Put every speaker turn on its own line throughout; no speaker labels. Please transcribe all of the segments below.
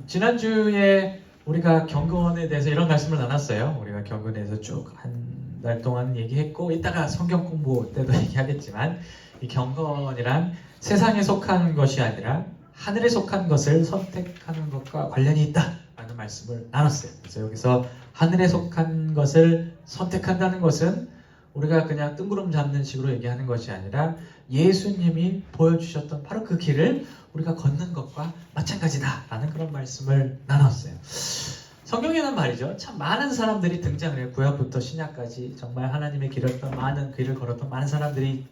지난주에 우리가 경건에 대해서 이런 말씀을 나눴어요. 우리가 경건에 대해서 쭉 한 달 동안 얘기했고, 이따가 성경 공부 때도 얘기하겠지만, 이 경건이란 세상에 속한 것이 아니라 하늘에 속한 것을 선택하는 것과 관련이 있다라는 말씀을 나눴어요. 그래서 여기서 하늘에 속한 것을 선택한다는 것은 우리가 그냥 뜬구름 잡는 식으로 얘기하는 것이 아니라 예수님이 보여주셨던 바로 그 길을 우리가 걷는 것과 마찬가지다라는 그런 말씀을 나눴어요. 성경에는 말이죠, 참 많은 사람들이 등장을 해요. 구약부터 신약까지 정말 하나님의 길을 많은 길을 걸었던 많은 사람들이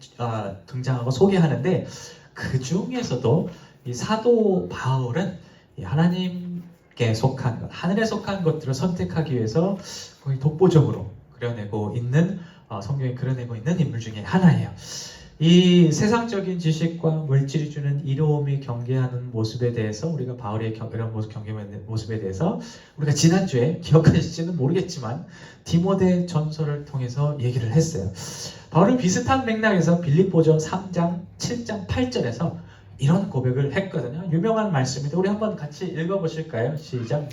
등장하고 소개하는데, 그 중에서도 이 사도 바울은 이 하나님께 속한 것, 하늘에 속한 것들을 선택하기 위해서 거의 독보적으로 그려내고 있는, 성경에 그려내고 있는 인물 중에 하나예요. 이 세상적인 지식과 물질이 주는 이로움이 경계하는 모습에 대해서, 우리가 바울의 이런 경계하는 모습에 대해서 우리가 지난주에 기억하실지는 모르겠지만 디모데 전서를 통해서 얘기를 했어요. 바울은 비슷한 맥락에서 빌립보서 3장 7장 8절에서 이런 고백을 했거든요. 유명한 말씀인데 우리 한번 같이 읽어보실까요? 시작.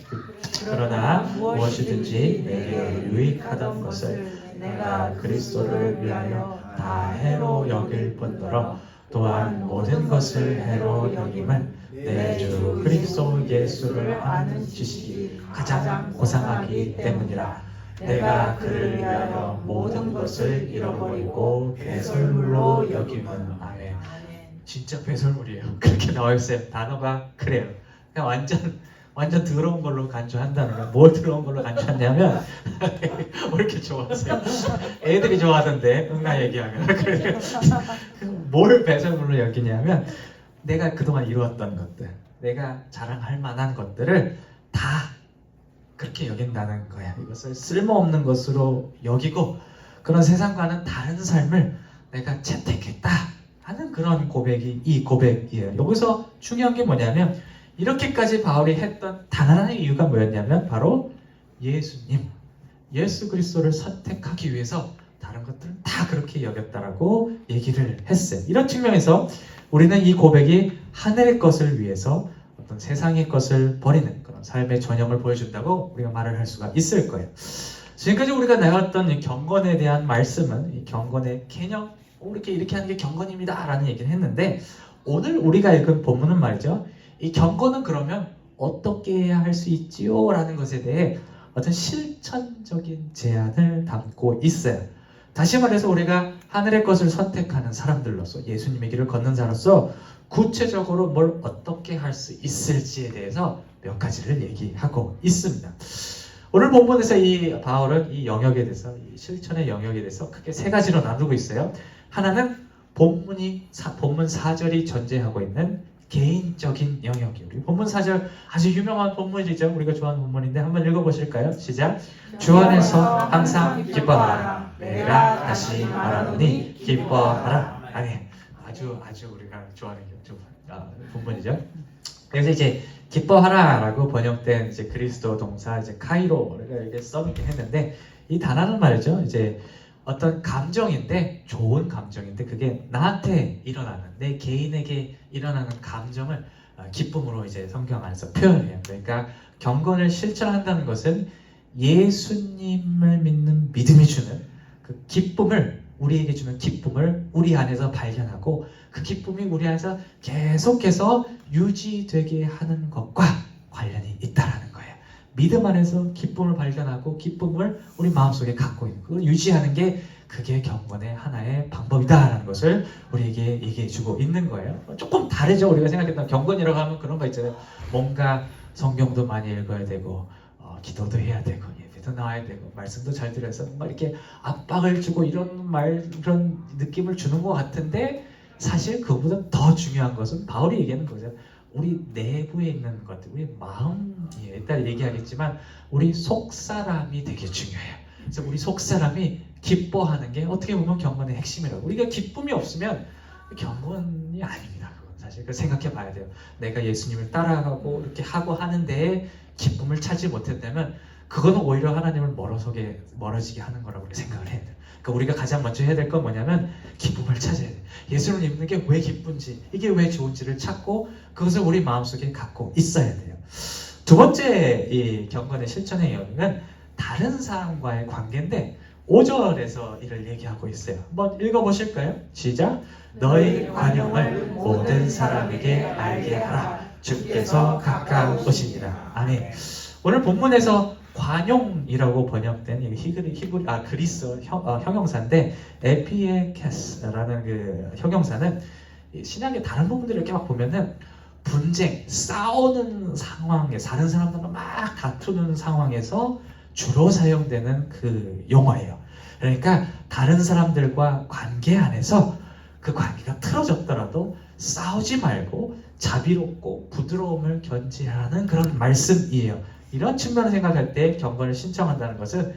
그러나 무엇이든지 내게 유익하던 것을 내가 그리스도를 위하여 다 해로 여길 뿐더러 또한 모든 것을 해로 여김은 내 주 그리스도 예수를 아는 지식이 가장 고상하기 때문이라. 내가 그를 위하여 모든 것을 잃어버리고 배설물로 여김은. 아멘. 진짜 배설물이에요. 그렇게 나와 있어요. 단어가 그래요. 그냥 완전 더러운 걸로 간주한다는 거예요. 뭘 더러운 걸로 간주하냐면 왜 이렇게 좋아하세요? 애들이 좋아하던데 응나 얘기하면. 뭘 배설물로 여기냐면 내가 그동안 이루었던 것들, 내가 자랑할 만한 것들을 다 그렇게 여긴다는 거야. 이것을 쓸모없는 것으로 여기고 그런 세상과는 다른 삶을 내가 채택했다 하는 그런 고백이 이 고백이에요. 여기서 중요한 게 뭐냐면, 이렇게까지 바울이 했던 단 하나의 이유가 뭐였냐면 바로 예수님, 예수 그리스도를 선택하기 위해서 다른 것들은 다 그렇게 여겼다라고 얘기를 했어요. 이런 측면에서 우리는 이 고백이 하늘의 것을 위해서 어떤 세상의 것을 버리는 그런 삶의 전형을 보여준다고 우리가 말을 할 수가 있을 거예요. 지금까지 우리가 나눴던 이 경건에 대한 말씀은 이 경건의 개념, 이렇게 하는 게 경건입니다 라는 얘기를 했는데, 오늘 우리가 읽은 본문은 말이죠, 이 경건은 그러면 어떻게 해야 할 수 있지요? 라는 것에 대해 어떤 실천적인 제안을 담고 있어요. 다시 말해서 우리가 하늘의 것을 선택하는 사람들로서, 예수님의 길을 걷는 자로서 구체적으로 뭘 어떻게 할 수 있을지에 대해서 몇 가지를 얘기하고 있습니다. 오늘 본문에서 이 바울은 이 영역에 대해서, 이 실천의 영역에 대해서 크게 세 가지로 나누고 있어요. 하나는 본문 4절이 전제하고 있는 개인적인 영역이에요. 우리 본문 4절 아주 유명한 본문이죠. 우리가 좋아하는 본문인데 한번 읽어보실까요? 시작. 주 안에서 항상 기뻐하라. 내가 다시 말하노니 기뻐하라. 아멘. 아주 우리가 좋아하는 본문이죠. 그래서 이제 기뻐하라라고 번역된 이제 그리스도 동사 이제 카이로가 이렇게 써있긴 했는데, 이 단어는 말이죠, 이제 어떤 감정인데, 좋은 감정인데, 그게 나한테 일어나는, 내 개인에게 일어나는 감정을 기쁨으로 이제 성경 안에서 표현해요. 그러니까 경건을 실천한다는 것은 예수님을 믿는 믿음이 주는 그 기쁨을, 우리에게 주는 기쁨을 우리 안에서 발견하고 그 기쁨이 우리 안에서 계속해서 유지되게 하는 것과 관련이 있다라는 거예요. 믿음 안에서 기쁨을 발견하고 기쁨을 우리 마음속에 갖고 있는, 그걸 유지하는 게 그게 경건의 하나의 방법이다라는 것을 우리에게 얘기해주고 있는 거예요. 조금 다르죠. 우리가 생각했던 경건이라고 하면 그런 거 있잖아요. 뭔가 성경도 많이 읽어야 되고 기도도 해야 되고 예배도 나와야 되고 말씀도 잘 들어서 뭔가 이렇게 압박을 주고 이런 느낌을 주는 것 같은데, 사실 그보다 더 중요한 것은 바울이 얘기하는 거죠. 우리 내부에 있는 것들, 우리 마음이에요. 이따 얘기하겠지만 우리 속사람이 되게 중요해요. 그래서 우리 속사람이 기뻐하는 게 어떻게 보면 경건의 핵심이라고. 우리가 기쁨이 없으면 경건이 아닙니다. 그건 사실 생각해 봐야 돼요. 내가 예수님을 따라가고 이렇게 하고 하는데 기쁨을 찾지 못했다면 그거는 오히려 하나님을 멀어지게 하는 거라고 생각을 해야 돼요. 그러니까 우리가 가장 먼저 해야 될 건 뭐냐면 기쁨을 찾아야 돼요. 예수를 믿는 게 왜 기쁜지, 이게 왜 좋은지를 찾고 그것을 우리 마음속에 갖고 있어야 돼요. 두 두 번째 이 경건의 실천의 영역은 다른 사람과의 관계인데 5절에서 이를 얘기하고 있어요. 한번 읽어보실까요? 시작! 너희 관용을 모든 사람에게 알게 하라. 주께서 가까우시니라. 아멘. 오늘 본문에서 관용이라고 번역된 그리스 형용사인데 에피에케스라는 그 형용사는 신약의 다른 부분들을 이렇게 막 보면은 분쟁, 싸우는 상황에 다른 사람들과 막 다투는 상황에서 주로 사용되는 그 용어예요. 그러니까 다른 사람들과 관계 안에서 그 관계가 틀어졌더라도 싸우지 말고 자비롭고 부드러움을 견지하는 그런 말씀이에요. 이런 측면을 생각할 때 경건을 실천한다는 것은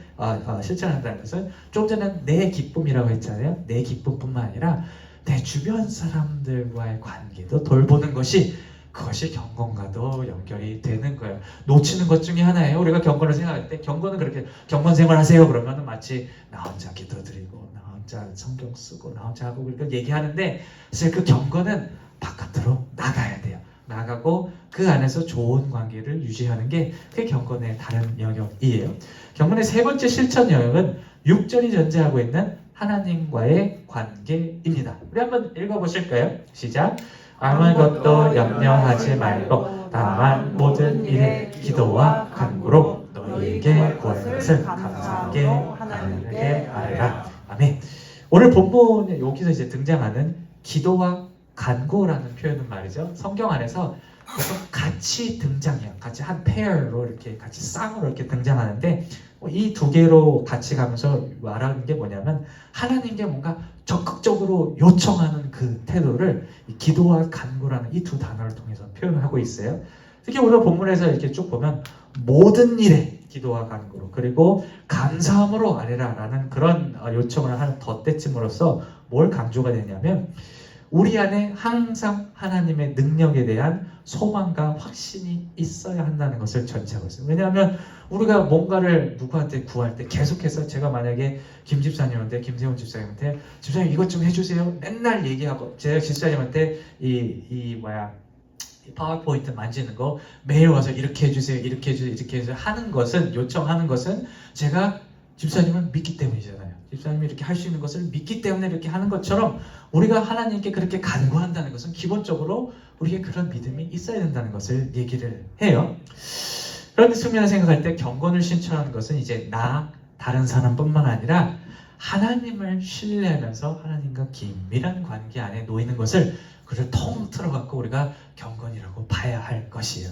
좀 전에 내 기쁨이라고 했잖아요. 내 기쁨뿐만 아니라 내 주변 사람들과의 관계도 돌보는 것이 그것이 경건과도 연결이 되는 거예요. 놓치는 것 중에 하나예요. 우리가 경건을 생각할 때 경건은 그렇게 경건 생활하세요 그러면 마치 나 혼자 기도드리고 나 혼자 성경 쓰고 나 혼자 하고 그러니까 얘기하는데 사실 그 경건은 바깥으로 나가야 돼요. 나가고 그 안에서 좋은 관계를 유지하는 게 그 경건의 다른 영역이에요. 경건의 세 번째 실천 영역은 6절이 전제하고 있는 하나님과의 관계입니다. 우리 한번 읽어보실까요? 시작! 아무것도 염려하지 말고 다만 모든 일에 기도와 간구로 너희에게 구하는 것을 감사하게 하나님께 아뢰라. 아멘. 오늘 본문에 여기서 이제 등장하는 기도와 간구라는 표현은 말이죠. 성경 안에서 같이 등장해요. 같이 한 페어로 이렇게 같이 쌍으로 이렇게 등장하는데 이 두 개로 같이 가면서 말하는 게 뭐냐면 하나님께 뭔가 적극적으로 요청하는 그 태도를 기도와 간구라는 이 두 단어를 통해서 표현을 하고 있어요. 특히 오늘 본문에서 이렇게 쭉 보면 모든 일에 기도와 간구로 그리고 감사함으로 아뢰라라는 그런 요청을 하는 덧대침으로써 뭘 강조가 되냐면 우리 안에 항상 하나님의 능력에 대한 소망과 확신이 있어야 한다는 것을 전제하고 있어요. 왜냐하면 우리가 뭔가를 누구한테 구할 때 계속해서 제가 만약에 김 집사님한테 김세훈 집사님한테 집사님 이것 좀 해주세요 맨날 얘기하고 제가 집사님한테 이 파워포인트 만지는 거 매일 와서 이렇게 해주세요 이렇게 해주세요 이렇게 해주세요 하는 것은 요청하는 것은 제가 집사님을 믿기 때문이잖아요. 집사님이 이렇게 할 수 있는 것을 믿기 때문에 이렇게 하는 것처럼 우리가 하나님께 그렇게 간구한다는 것은 기본적으로 우리에게 그런 믿음이 있어야 된다는 것을 얘기를 해요. 그런 측면을 생각할 때 경건을 실천하는 것은 이제 다른 사람뿐만 아니라 하나님을 신뢰하면서 하나님과 긴밀한 관계 안에 놓이는 것을 그를 통틀어 갖고 우리가 경건이라고 봐야 할 것이에요.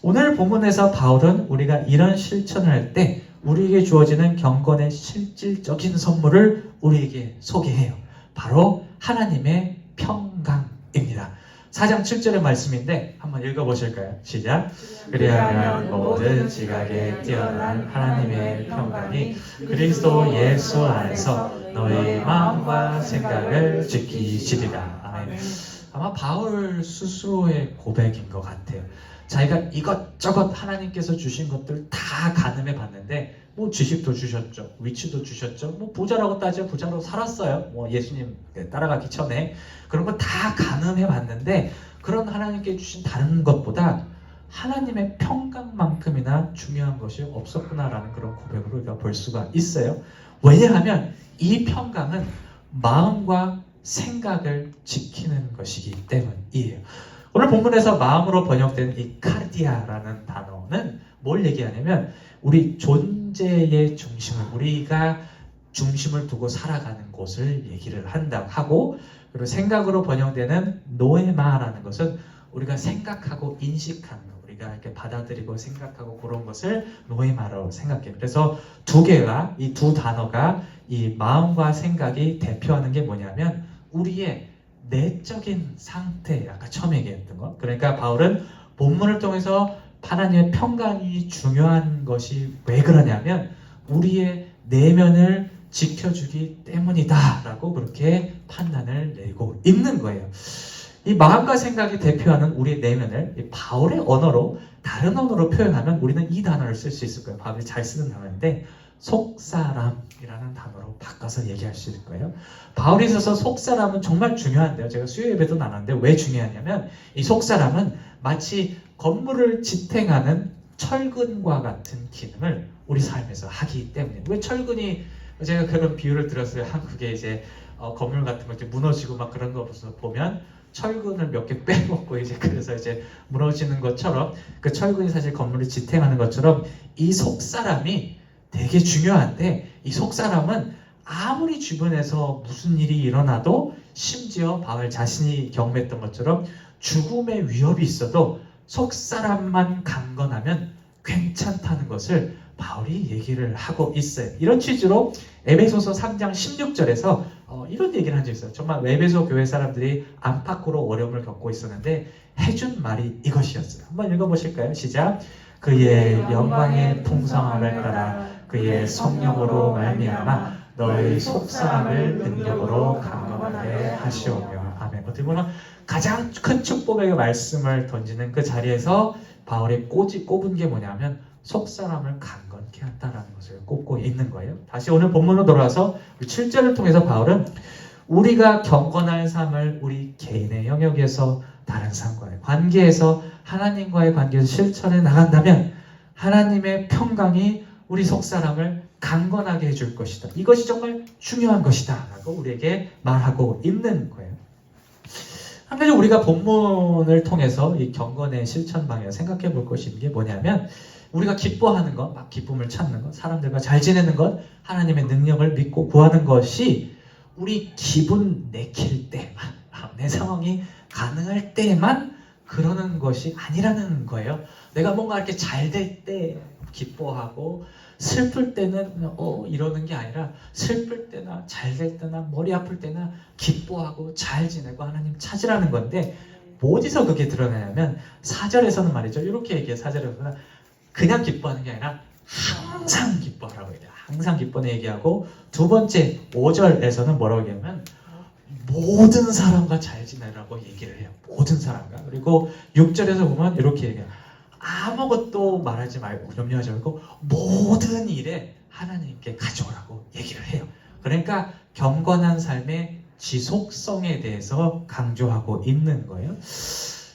오늘 본문에서 바울은 우리가 이런 실천을 할 때 우리에게 주어지는 경건의 실질적인 선물을 우리에게 소개해요. 바로 하나님의 평강입니다. 4장 7절의 말씀인데 한번 읽어보실까요? 시작! 그리하면 모든 지각에 뛰어난 하나님의 평강이 그리스도 예수 안에서 너희 마음과 생각을 지키시리라. 아멘. 아마 바울 스스로의 고백인 것 같아요. 자기가 이것저것 하나님께서 주신 것들 다 가늠해 봤는데 뭐 지식도 주셨죠, 위치도 주셨죠, 뭐 부자라고 따지면 부자로 살았어요. 뭐 예수님 따라가기 전에 그런 거 다 가늠해 봤는데 그런 하나님께 주신 다른 것보다 하나님의 평강만큼이나 중요한 것이 없었구나라는 그런 고백으로 우리가 볼 수가 있어요. 왜냐하면 이 평강은 마음과 생각을 지키는 것이기 때문이에요. 오늘 본문에서 마음으로 번역된 이 카르디아라는 단어는 뭘 얘기하냐면 우리 존재의 중심을 우리가 중심을 두고 살아가는 곳을 얘기를 하고 그리고 생각으로 번역되는 노에마라는 것은 우리가 생각하고 인식하는 것 우리가 이렇게 받아들이고 생각하고 그런 것을 노에마라고 생각해요. 그래서 이 두 단어가 이 마음과 생각이 대표하는 게 뭐냐면 우리의 내적인 상태, 아까 처음 얘기했던 것. 그러니까 바울은 본문을 통해서 하나님의 평강이 중요한 것이 왜 그러냐면 우리의 내면을 지켜주기 때문이다 라고 그렇게 판단을 내고 있는 거예요. 이 마음과 생각이 대표하는 우리의 내면을 이 바울의 언어로 다른 언어로 표현하면 우리는 이 단어를 쓸 수 있을 거예요. 바울이 잘 쓰는 단어인데 속사람이라는 단어로 바꿔서 얘기할 수 있을 거예요. 바울이 있어서 속사람은 정말 중요한데요. 제가 수요 예배도 나눴는데 왜 중요하냐면 이 속사람은 마치 건물을 지탱하는 철근과 같은 기능을 우리 삶에서 하기 때문에. 왜 철근이, 제가 그런 비유를 들었어요. 한국에 이제 건물 같은 거 이제 무너지고 막 그런 거 보면 철근을 몇 개 빼먹고 이제 그래서 이제 무너지는 것처럼, 그 철근이 사실 건물을 지탱하는 것처럼 이 속사람이 되게 중요한데, 이 속사람은 아무리 주변에서 무슨 일이 일어나도, 심지어 바울 자신이 경험했던 것처럼 죽음의 위협이 있어도 속사람만 강건하면 괜찮다는 것을 바울이 얘기를 하고 있어요. 이런 취지로 에베소서 3장 16절에서 이런 얘기를 한 적이 있어요. 정말 에베소 교회 사람들이 안팎으로 어려움을 겪고 있었는데 해준 말이 이것이었어요. 한번 읽어보실까요? 시작. 그의 영광의 풍성함을 따라 그의 성령으로 말미암아 너희 속사람을 능력으로 강건하게 하시오며. 아멘. 어떻게 보면 가장 큰 축복의 말씀을 던지는 그 자리에서 바울이 꼽은 게 뭐냐면 속사람을 강건케 한다라는 것을 꼽고 있는 거예요. 다시 오늘 본문으로 돌아와서 7절을 통해서 바울은 우리가 경건한 삶을 우리 개인의 영역에서 다른 사람과의 관계에서, 하나님과의 관계에서 실천해 나간다면 하나님의 평강이 우리 속사람을 강건하게 해줄 것이다. 이것이 정말 중요한 것이다 라고 우리에게 말하고 있는 거예요. 한 가지 우리가 본문을 통해서 이 경건의 실천 방향을 생각해 볼 것이 있는 게 뭐냐면, 우리가 기뻐하는 것, 막 기쁨을 찾는 것, 사람들과 잘 지내는 것, 하나님의 능력을 믿고 구하는 것이 우리 기분 내킬 때만, 내 상황이 가능할 때만 그러는 것이 아니라는 거예요. 내가 뭔가 이렇게 잘 될 때 기뻐하고 슬플 때는 이러는 게 아니라, 슬플 때나 잘 될 때나 머리 아플 때나 기뻐하고 잘 지내고 하나님 찾으라는 건데, 어디서 그게 드러나냐면 4절에서는 말이죠. 이렇게 얘기해요. 4절에서는 그냥 기뻐하는 게 아니라 항상 기뻐하라고 얘기해요. 항상 기뻐는 얘기하고, 두 번째 5절에서는 뭐라고 얘기하면 모든 사람과 잘 지내라고 얘기를 해요. 모든 사람과. 그리고 6절에서 보면 이렇게 얘기해요. 아무것도 말하지 말고 염려하지 말고 모든 일에 하나님께 가져오라고 얘기를 해요. 그러니까 경건한 삶의 지속성에 대해서 강조하고 있는 거예요.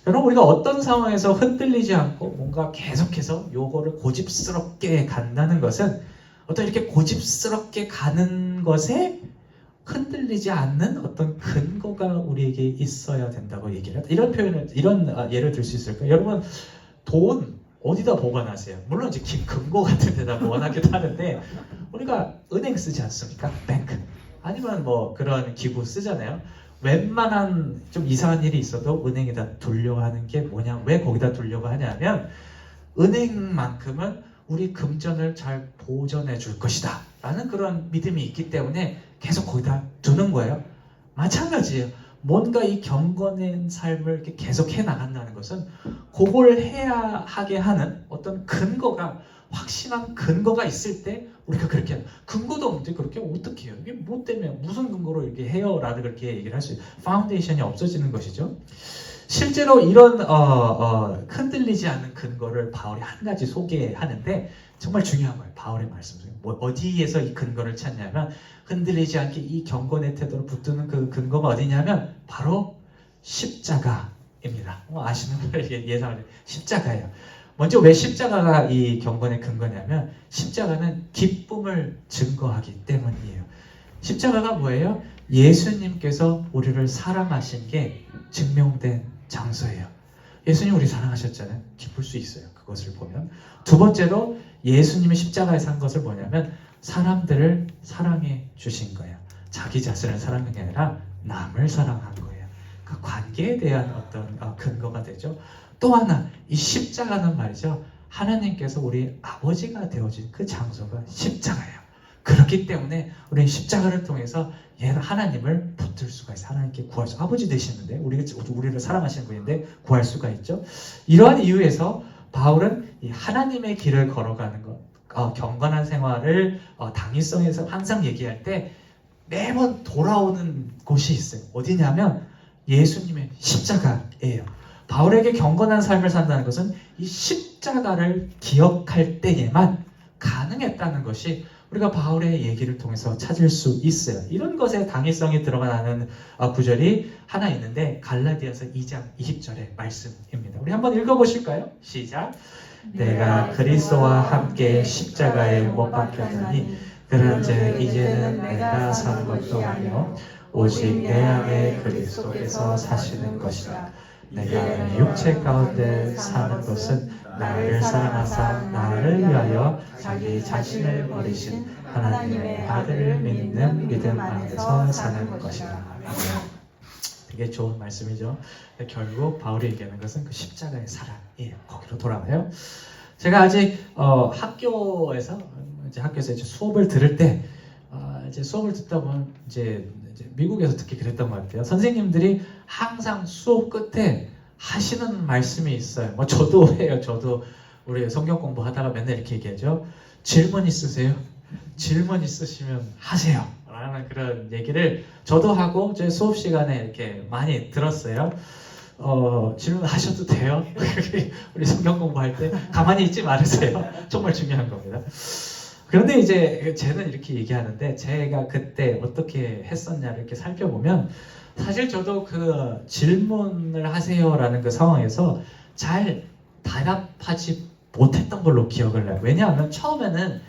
여러분, 우리가 어떤 상황에서 흔들리지 않고 뭔가 계속해서 요거를 고집스럽게 간다는 것은, 어떤 이렇게 고집스럽게 가는 것에 흔들리지 않는 어떤 근거가 우리에게 있어야 된다고 얘기를 해요. 이런 예를 들 수 있을까요? 여러분, 돈 어디다 보관하세요? 물론 이제 금고 같은 데다 보관하기도 하는데, 우리가 은행 쓰지 않습니까? 뱅크. 아니면 뭐 그런 기구 쓰잖아요. 웬만한 좀 이상한 일이 있어도 은행에다 두려고 하는 게 뭐냐? 왜 거기다 두려고 하냐면, 은행만큼은 우리 금전을 잘 보존해 줄 것이다 라는 그런 믿음이 있기 때문에 계속 거기다 두는 거예요. 마찬가지예요. 뭔가 이 경건한 삶을 이렇게 계속 해 나간다는 것은 그걸 해야 하게 하는 어떤 근거가, 확실한 근거가 있을 때 우리가 그렇게 해요. 근거도 없는데 그렇게 어떻게 해요? 이게 뭐 때문에, 무슨 근거로 이렇게 해요? 라는 그렇게 얘기를 할 수 있어요. 파운데이션이 없어지는 것이죠. 실제로 이런 흔들리지 않는 근거를 바울이 한 가지 소개하는데 정말 중요한 거예요. 바울의 말씀 중에 어디에서 이 근거를 찾냐면, 흔들리지 않게 이 경건의 태도를 붙드는 그 근거가 어디냐면 바로 십자가입니다. 아시는 분들 예상을, 십자가예요. 먼저 왜 십자가가 이 경건의 근거냐면, 십자가는 기쁨을 증거하기 때문이에요. 십자가가 뭐예요? 예수님께서 우리를 사랑하신 게 증명된 장소예요. 예수님 우리 사랑하셨잖아요. 기쁠 수 있어요. 그것을 보면. 두 번째로 예수님이 십자가에 산 것을 뭐냐면 사람들을 사랑해 주신 거예요. 자기 자신을 사랑한 게 아니라 남을 사랑한 거예요. 그 관계에 대한 어떤 근거가 되죠. 또 하나, 이 십자가는 말이죠. 하나님께서 우리 아버지가 되어진 그 장소가 십자가예요. 그렇기 때문에 우리는 십자가를 통해서 하나님을 붙들 수가 있어요. 하나님께 구할 수, 아버지 되시는데 우리를 사랑하시는 분인데 구할 수가 있죠. 이러한 이유에서 바울은 이 하나님의 길을 걸어가는 것, 경건한 생활을 당위성에서 항상 얘기할 때 매번 돌아오는 곳이 있어요. 어디냐면 예수님의 십자가예요. 바울에게 경건한 삶을 산다는 것은 이 십자가를 기억할 때에만 가능했다는 것이 우리가 바울의 얘기를 통해서 찾을 수 있어요. 이런 것에 당위성이 들어가는 구절이 하나 있는데 갈라디아서 2장 20절의 말씀입니다. 우리 한번 읽어보실까요? 시작. 내가 그리스도와 함께 십자가에 못 박혔으니 그런즉 이제는 내가 사는 것도 아니요 오직 내 안에 그리스도께서 사시는 것이다. 내가 내 육체 가운데 사는 것은 나를 사랑하사 나를 위하여 자기 자신을 버리신 하나님의 아들을 믿는 믿음 안에서 사는 것이다. 되게 좋은 말씀이죠. 결국 바울이 얘기하는 것은 그 십자가의 사랑이에요. 거기로 돌아가요. 제가 아직 학교에서 이제 수업을 들을 때 이제 수업을 듣다 보면 이제 미국에서 특히 그랬던 것 같아요. 선생님들이 항상 수업 끝에 하시는 말씀이 있어요. 뭐 저도 해요. 저도 우리 성경 공부하다가 맨날 이렇게 얘기하죠. 질문 있으세요? 질문 있으시면 하세요. 라는 그런 얘기를 저도 하고 제 수업 시간에 이렇게 많이 들었어요. 질문하셔도 돼요. 우리 성경 공부할 때 가만히 있지 말으세요. 정말 중요한 겁니다. 그런데 이제 쟤는 이렇게 얘기하는데 제가 그때 어떻게 했었냐를 이렇게 살펴보면 사실 저도 그 질문을 하세요라는 그 상황에서 잘 대답하지 못했던 걸로 기억을 해요. 왜냐하면 처음에는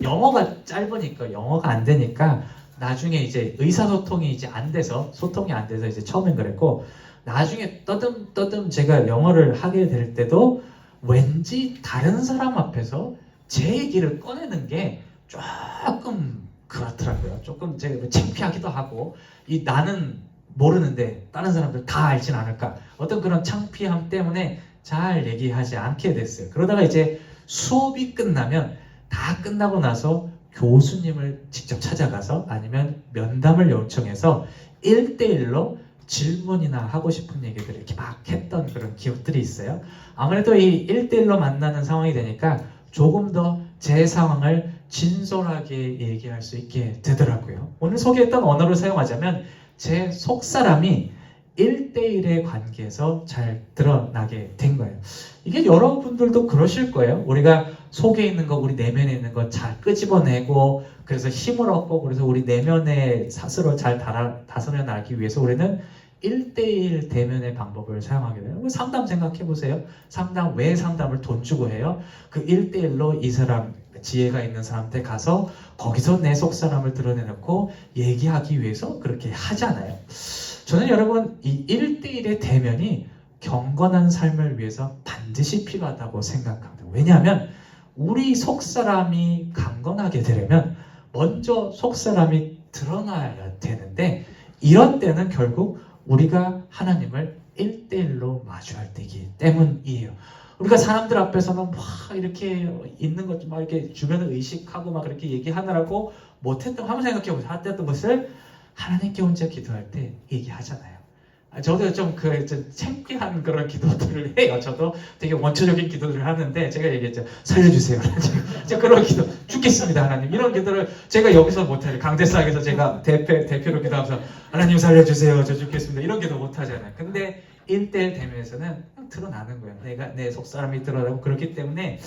영어가 짧으니까 영어가 안 되니까 나중에 이제 의사소통이 이제 안 돼서 소통이 안 돼서 이제 처음엔 그랬고 나중에 떠듬 제가 영어를 하게 될 때도 왠지 다른 사람 앞에서 제 얘기를 꺼내는 게 조금 그렇더라고요. 조금 제가 창피하기도 하고 나는 모르는데 다른 사람들 다 알진 않을까 어떤 그런 창피함 때문에 잘 얘기하지 않게 됐어요. 그러다가 이제 수업이 끝나면 다 끝나고 나서 교수님을 직접 찾아가서 아니면 면담을 요청해서 1대1로 질문이나 하고 싶은 얘기들을 이렇게 막 했던 그런 기억들이 있어요. 아무래도 이 1대1로 만나는 상황이 되니까 조금 더 제 상황을 진솔하게 얘기할 수 있게 되더라고요. 오늘 소개했던 언어를 사용하자면 제 속사람이 1대1의 관계에서 잘 드러나게 된 거예요. 이게 여러분들도 그러실 거예요. 우리가 속에 있는 거, 우리 내면에 있는 거 잘 끄집어내고 그래서 힘을 얻고 그래서 우리 내면의 스스로 잘 다스려나가기 위해서 우리는 1대1 대면의 방법을 사용하게 돼요. 상담 생각해 보세요. 상담, 왜 상담을 돈 주고 해요? 그 1대1로 이 사람, 지혜가 있는 사람한테 가서 거기서 내 속사람을 드러내놓고 얘기하기 위해서 그렇게 하잖아요. 저는 여러분 이 1대1의 대면이 경건한 삶을 위해서 반드시 필요하다고 생각합니다. 왜냐하면 우리 속사람이 강건하게 되려면 먼저 속사람이 드러나야 되는데 이런 때는 결국 우리가 하나님을 1대1로 마주할 때이기 때문이에요. 우리가 사람들 앞에서는 막 이렇게 있는 것 막 이렇게 주변을 의식하고 막 그렇게 얘기하느라고 못했던 한번 생각해보세요. 했던 것을 하나님께 혼자 기도할 때 얘기하잖아요. 저도 좀 창피한 그런 기도들을 해요. 저도 되게 원초적인 기도들을 하는데 제가 얘기했죠. 살려주세요. 제가 그런 기도 죽겠습니다 하나님. 이런 기도를 제가 여기서 못해요. 강대상에서 제가 대표로 기도하면서 하나님 살려주세요. 저 죽겠습니다. 이런 기도 못하잖아요. 근데 1대1 대면에서는 그냥 드러나는 거예요. 내가 내 속사람이 드러나고 그렇기 때문에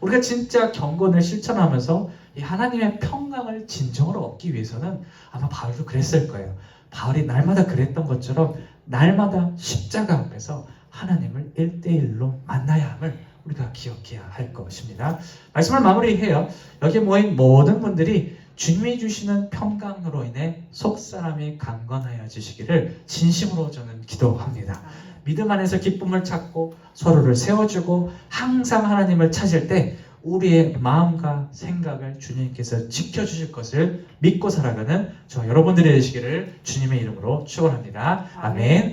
우리가 진짜 경건을 실천하면서 이 하나님의 평강을 진정으로 얻기 위해서는 아마 바울도 그랬을 거예요. 바울이 날마다 그랬던 것처럼 날마다 십자가 앞에서 하나님을 1대1로 만나야 함을 우리가 기억해야 할 것입니다. 말씀을 마무리해요. 여기 모인 모든 분들이 주님이 주시는 평강으로 인해 속사람이 강건하여지시기를 진심으로 저는 기도합니다. 믿음 안에서 기쁨을 찾고 서로를 세워주고 항상 하나님을 찾을 때 우리의 마음과 생각을 주님께서 지켜주실 것을 믿고 살아가는 저 여러분들이 되시기를 주님의 이름으로 축원합니다. 아멘.